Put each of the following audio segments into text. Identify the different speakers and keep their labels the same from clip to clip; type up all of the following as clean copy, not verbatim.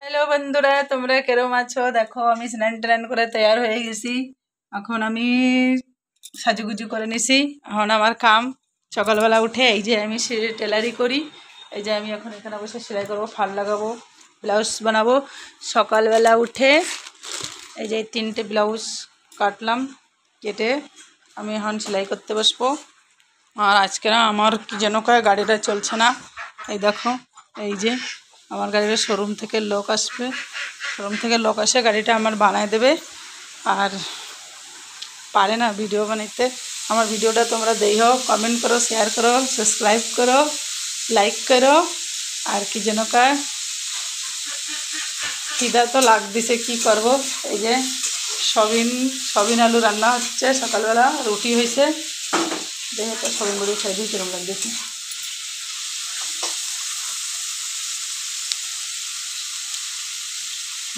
Speaker 1: Hello বন্ধুরা, তোমরা কেরম আছো? দেখো আমি স্নান টান করে তৈয়ার হয়ে গেছি। এখন আমি সাজুগুজু করে নিছি। এখন আমার কাম সকালবেলা উঠে এই যে আমি টেলারি করি। এই যে আমি এখন এখানে বসে সেলাই করবো, ফাল লাগাবো, ব্লাউজ বানাবো। সকালবেলা উঠে এই যে 3টে ব্লাউজ কাটলাম, কেটে আমি এখন সেলাই করতে বসবো। আর আজকে না আমার কি যেন কয় গাড়িটা চলছে না। এই দেখো, এই যে আমার গাড়ির শোরুম থেকে লোক আসবে, শোরুম থেকে লোক আসে গাড়িটা আমার বানায় দেবে। আর পারে না ভিডিও বানাইতে। আমার ভিডিওটা তোমরা দেখো, কমেন্ট করো, শেয়ার করো, সাবস্ক্রাইব করো, লাইক করো। আর কি যেন কয় খিদা তো লাগতেছে, কি করব। এই যে সবিন আলু রান্না হচ্ছে, সকালবেলা রুটি হয়েছে। দেখে তো সবিন বড়ি খাই দিই, কিরম লাগতেছে।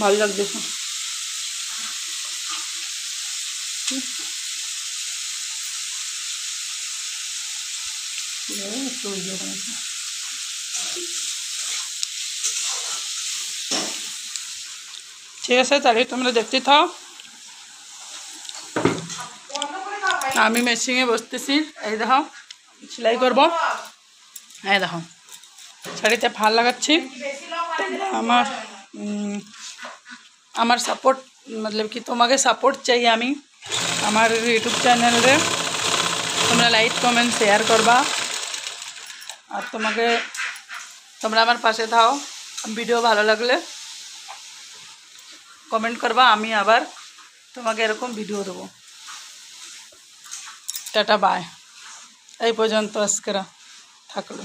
Speaker 1: ভালো লাগতেছে। ঠিক আছে, তাহলে তোমরা দেখতে থাও। আমি মেশিনে বসতেছি। এই দেখো সেলাই করব। এই দেখো শাড়িতে ফাল লাগাচ্ছি। আমার আমার সাপোর্ট मतलब কি তোমাকে সাপোর্ট চাই। আমি আমার ইউটিউব চ্যানেলে তোমরা লাইক কমেন্ট শেয়ার করবা। আর তোমরা আমার পাশে থাও। ভিডিও ভালো লাগলে কমেন্ট করবা, আমি আবার তোমাকে এরকম ভিডিও দেবো। Tata bye. এই পর্যন্ত আজকেরা থাকলো।